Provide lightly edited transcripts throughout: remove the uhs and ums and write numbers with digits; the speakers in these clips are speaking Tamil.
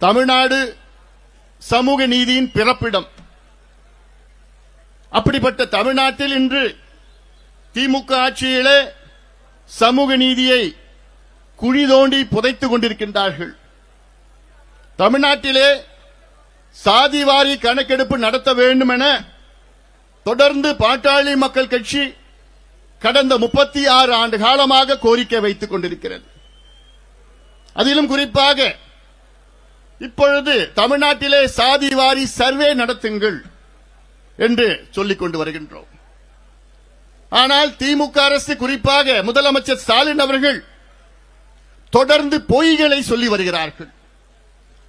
தமிழ்நாடு சமூக நீதியின் பிறப்பிடம். அப்படிப்பட்ட தமிழ்நாட்டில் இன்று திமுக ஆட்சியிலே சமூக நீதியை குழி தோண்டி புதைத்துக் கொண்டிருக்கின்றார்கள். தமிழ்நாட்டிலே சாதிவாரி கணக்கெடுப்பு நடத்த வேண்டும் என தொடர்ந்து பாட்டாளி மக்கள் கட்சி கடந்த 36 ஆண்டு காலமாக கோரிக்கை வைத்துக் கொண்டிருக்கிறது. அதிலும் குறிப்பாக இப்பொழுது தமிழ்நாட்டிலே சாதிவாரி சர்வே நடத்துங்கள் என்று சொல்லிக் கொண்டு வருகின்றோம். ஆனால் திமுக அரசு, குறிப்பாக முதலமைச்சர் ஸ்டாலின் அவர்கள் தொடர்ந்து பொய்களை சொல்லி வருகிறார்கள்.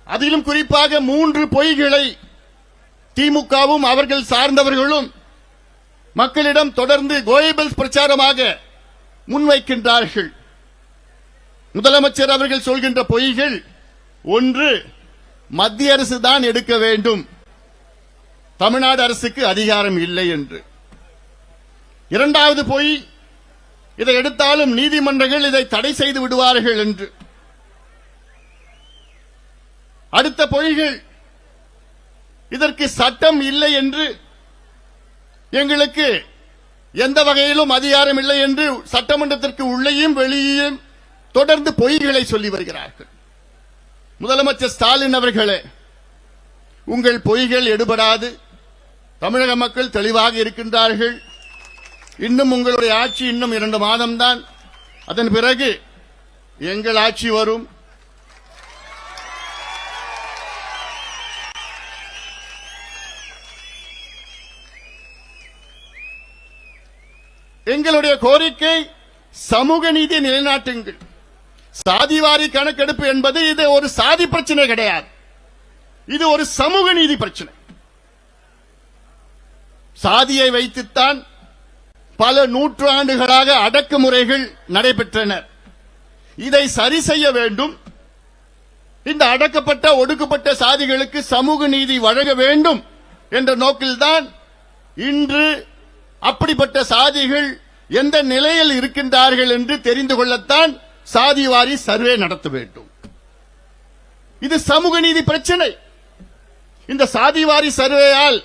அதிலும் குறிப்பாக 3 பொய்களை திமுகவும் அவர்கள் சார்ந்தவர்களும் மக்களிடம் தொடர்ந்து கோயபிள்ஸ் பிரச்சாரமாக முன்வைக்கின்றார்கள். முதலமைச்சர் அவர்கள் சொல்கின்ற பொய்கள்: 1, மத்திய அரசு தான் எடுக்க வேண்டும், தமிழ்நாடு அரசுக்கு அதிகாரம் இல்லை என்று. 2வது பொய், இதை எடுத்தாலும் நீதிமன்றங்கள் இதை தடை செய்து விடுவார்கள் என்று. அடுத்த பொய்கள்: இதற்கு சட்டம் இல்லை என்று, எங்களுக்கு எந்த வகையிலும் அதிகாரம் இல்லை என்று சட்டமன்றத்திற்கு உள்ளேயும் வெளியேயும் தொடர்ந்து பொய்களை சொல்லி வருகிறார்கள். முதலமைச்சர் ஸ்டாலின் அவர்களே, உங்கள் பொய்கள் எடுபடாது. தமிழக மக்கள் தெளிவாக இருக்கின்றார்கள். இன்னும் உங்களுடைய ஆட்சி இன்னும் 2 மாதம்தான். அதன் பிறகு எங்கள் ஆட்சி வரும். எங்களுடைய கோரிக்கை சமூக நீதி நிலைநாட்டுங்கள். சாதிவாரி கணக்கெடுப்பு என்பது இது ஒரு சாதி பிரச்சனை கிடையாது, இது ஒரு சமூக நீதி பிரச்சனை. சாதியை வைத்துத்தான் பல நூற்றாண்டுகளாக அடக்குமுறைகள் நடைபெற்றன. இதை சரி செய்ய வேண்டும். இந்த அடக்கப்பட்ட ஒடுக்கப்பட்ட சாதிகளுக்கு சமூக நீதி வழங்க வேண்டும் என்ற நோக்கில்தான் இன்று அப்படிப்பட்ட சாதிகள் எந்த நிலையில் இருக்கின்றார்கள் என்று தெரிந்து கொள்ளத்தான் சாதிவாரி சர்வே நடத்த வேண்டும். இது சமூக நீதி பிரச்சனை. இந்த சாதிவாரி சர்வேயால்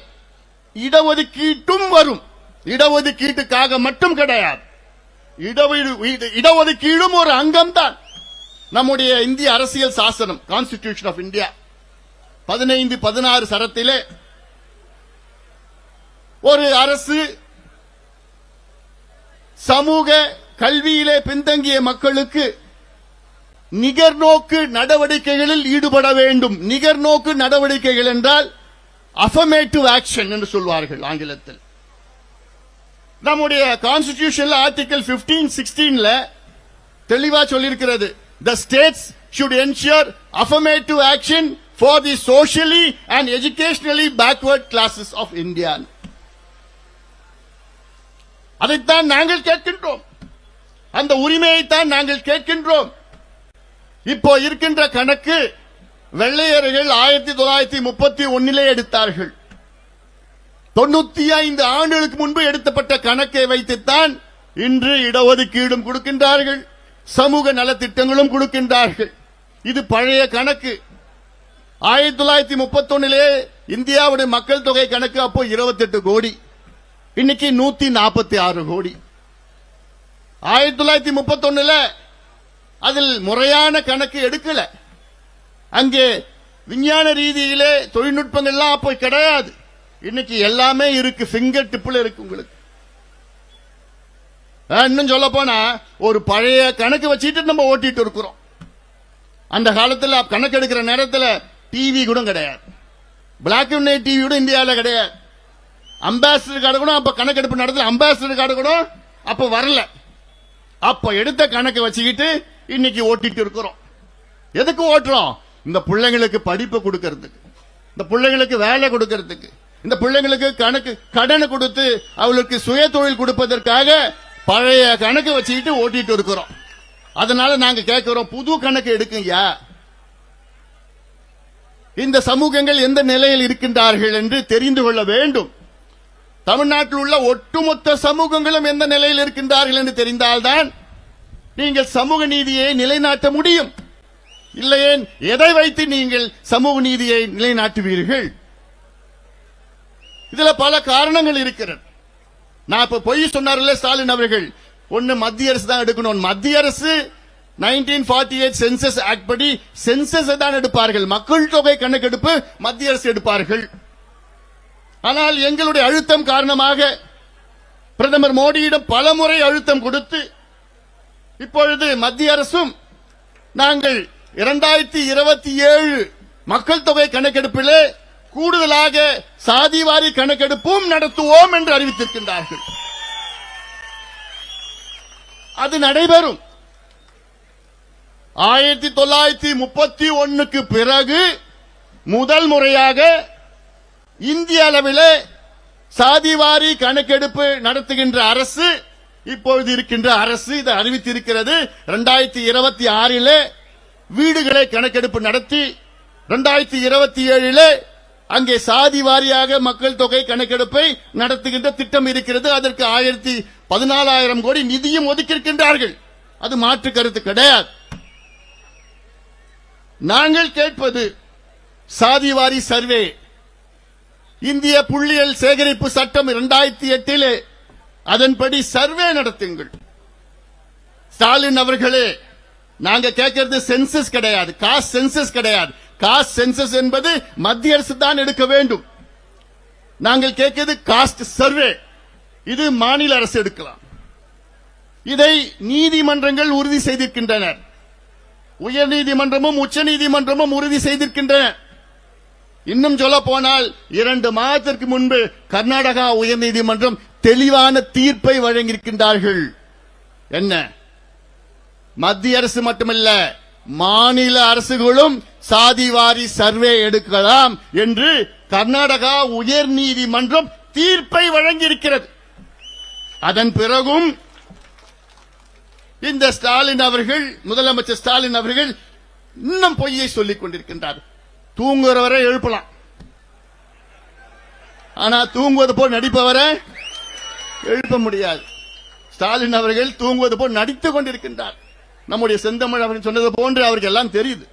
இடஒதுக்கீட்டும் வரும். இடஒதுக்கீட்டுக்காக மட்டும் கிடையாது, இடஒதுக்கீடும் ஒரு அங்கம்தான். நம்முடைய இந்திய அரசியல் சாசனம், கான்ஸ்டிடியூஷன் ஆஃப் இந்தியா 15-16 சரத்திலே ஒரு அரசு சமூக கல்வியிலே பின்தங்கிய மக்களுக்கு நிகர்நோக்கு நடவடிக்கைகளில் ஈடுபட வேண்டும். நிகர்நோக்கு நடவடிக்கைகள் என்றால் அஃபர்மேட்டிவ் ஆக்ஷன் என்று சொல்வார்கள் ஆங்கிலத்தில். நம்முடைய கான்ஸ்டிடியூஷன்ல ஆர்டிகல் 15-16 தெளிவா சொல்லியிருக்கிறது. The states should ensure affirmative action for the socially and educationally backward classes of India. அதைத்தான் நாங்கள் கேட்கின்றோம். அந்த உரிமையைத்தான் நாங்கள் கேட்கின்றோம். இப்போ இருக்கின்ற கணக்கு வெள்ளையர்கள் 1931 எடுத்தார்கள். 95 ஆண்டுகளுக்கு முன்பு எடுத்தப்பட்ட கணக்கை வைத்துத்தான் இன்று இடஒதுக்கீடும் கொடுக்கின்றார்கள், சமூக நலத்திட்டங்களும் கொடுக்கின்றார்கள். இது பழைய கணக்கு. 1931 இந்தியாவுடைய மக்கள் தொகை கணக்கு அப்போ 28 கோடி, இன்னைக்கு 146 கோடி. 1931 அதில் முறையான கணக்கு எடுக்கல. அங்கே விஞ்ஞான ரீதியிலே தொழில்நுட்பங்கள்லாம் அப்போ கிடையாது. இன்னைக்கு எல்லாமே இருக்கு, பிங்கர் டிப்ல இருக்கு உங்களுக்கு. இன்னும் சொல்ல போனா ஒரு பழைய கணக்கு வச்சுட்டு நம்ம ஓட்டிட்டு இருக்கிறோம். அந்த காலத்தில் கணக்கு எடுக்கிற நேரத்தில் டிவி கூட கிடையாது, பிளாக் அண்ட் ஒயிட் டிவி கூட இந்தியாவில் கிடையாது. அம்பாசிடர் கார்டு கூட அப்ப கணக்கெடுப்பு நடத்துல அம்பாசிடர் கார்டு கூட அப்ப வரல. அப்ப எடுத்த கணக்கு வச்சுக்கிட்டு இன்னைக்கு ஓட்டிட்டு இருக்கிறோம். எதுக்கு ஓட்டுறோம்? இந்த பிள்ளைங்களுக்கு படிப்பு கொடுக்கறதுக்கு, இந்த பிள்ளைங்களுக்கு வேலை கொடுக்கறதுக்கு, இந்த பிள்ளைங்களுக்கு கடன் கொடுத்து அவளுக்கு சுய தொழில் கொடுப்பதற்காக பழைய கணக்கு வச்சுக்கிட்டு ஓட்டிட்டு இருக்கிறோம். அதனால நாங்க கேட்கிறோம், புது கணக்கு எடுக்குங்க. இந்த சமூகங்கள் எந்த நிலையில் இருக்கின்றார்கள் என்று தெரிந்து கொள்ள வேண்டும். தமிழ்நாட்டில் உள்ள ஒட்டுமொத்த சமூகங்களும் எந்த நிலையில் இருக்கின்றார்கள் என்று தெரிந்தால்தான் நீங்கள் சமூக நீதியை நிலைநாட்ட முடியும். இல்லையேன் எதை வைத்து நீங்கள் சமூக நீதியை நிலைநாட்டுவீர்கள்? இதுல பல காரணங்கள் இருக்கிறது. நான் இப்ப பொய் சொன்னார்ல ஸ்டாலின் அவர்கள், ஒன்னு மத்திய அரசு தான் எடுக்கணும். மத்திய அரசு 1948 சென்சஸ் ஆக்ட் படி சென்சஸ் தான் எடுப்பார்கள், மக்கள் தொகை கணக்கெடுப்பு மத்திய அரசு எடுப்பார்கள். ஆனால் எங்களுடைய அழுத்தம் காரணமாக பிரதமர் மோடியிடம் பலமுறை அழுத்தம் கொடுத்து இப்பொழுது மத்திய அரசும் நாங்கள் 2027 மக்கள் தொகை கணக்கெடுப்பிலே கூடுதலாக சாதிவாரி கணக்கெடுப்பும் நடத்துவோம் என்று அறிவித்திருக்கின்றார்கள். அது நடைபெறும். 1931க்கு பிறகு முதல் முறையாக இந்திய அளவிலே சாதிவாரி கணக்கெடுப்பு நடத்துகின்ற அரசு இப்பொழுது இருக்கின்ற அரசு இதை அறிவித்திருக்கிறது. 2026 வீடுகளை கணக்கெடுப்பு நடத்தி 2027 அங்கே சாதி வாரியாக மக்கள் தொகை கணக்கெடுப்பை நடத்துகின்ற திட்டம் இருக்கிறது. அதற்கு 14,000 கோடி நிதியும் ஒதுக்கியிருக்கின்றார்கள். அது மாற்று கருத்து கிடையாது. நாங்கள் கேட்பது சாதிவாரி சர்வே. இந்திய புள்ளியியல் சேகரிப்பு சட்டம் 2008 அதன்படி சர்வே நடத்துங்கள். ஸ்டாலின் அவர்களே, நாங்க கேட்கிறது சென்சஸ் கிடையாது, காஸ்ட் சென்சஸ் கிடையாது. காஸ்ட் சென்சஸ் என்பது மத்திய அரசு தான் எடுக்க வேண்டும். நாங்கள் கேட்கிறது காஸ்ட் சர்வே. இது மாநில அரசு எடுக்கலாம். இதை நீதிமன்றங்கள் உறுதி செய்திருக்கின்றனர். உயர்நீதிமன்றமும் உச்ச நீதிமன்றமும் உறுதி செய்திருக்கின்றன. இன்னும் சொல்ல போனால் 2 மாதத்திற்கு முன்பு கர்நாடகா உயர்நீதிமன்றம் தெளிவான தீர்ப்பை வழங்கியிருக்கின்றார்கள். என்ன? மத்திய அரசு மட்டுமல்ல, மாநில அரசுகளும் சாதிவாரி சர்வே எடுக்கலாம் என்று கர்நாடகா உயர்நீதிமன்றம் தீர்ப்பை வழங்கியிருக்கிறது. அதன் பிறகும் இந்த ஸ்டாலின் அவர்கள், முதலமைச்சர் ஸ்டாலின் அவர்கள் இன்னும் பொய்யை சொல்லிக் கொண்டிருக்கின்றார். தூங்குறவரை எழுப்பலாம், ஆனா தூங்குவது போல் நடிப்பவரை எழுப்ப முடியாது. ஸ்டாலின் அவர்கள் தூங்குவது போல் நடித்துக் கொண்டிருக்கின்றார். நம்முடைய செந்தமிழ் அவர்கள் சொன்னது போன்று அவருக்கு எல்லாம் தெரியுது.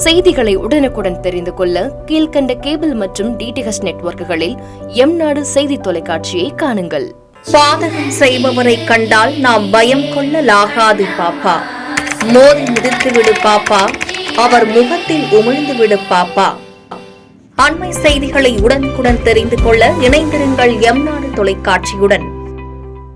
செய்திகளை உடனுக்குடன் தெரிந்து கொள்ள கீழ்கண்ட கேபிள் மற்றும் டிடிஎச் நெட்வொர்க்குகளில் எம்நாடு செய்தி தொலைக்காட்சியை காணுங்கள். பாதகம் செய்பவரை கண்டால் நாம் பயம் கொள்ளலாகாது பாப்பா. மோதி மிதித்து விடு பாப்பா, அவர் முகத்தில் உமிழ்ந்து விடு பாப்பா. அண்மை செய்திகளை உடனுக்குடன் தெரிந்து கொள்ள இணைந்திருங்கள் எம்நாடு தொலைக்காட்சியுடன்.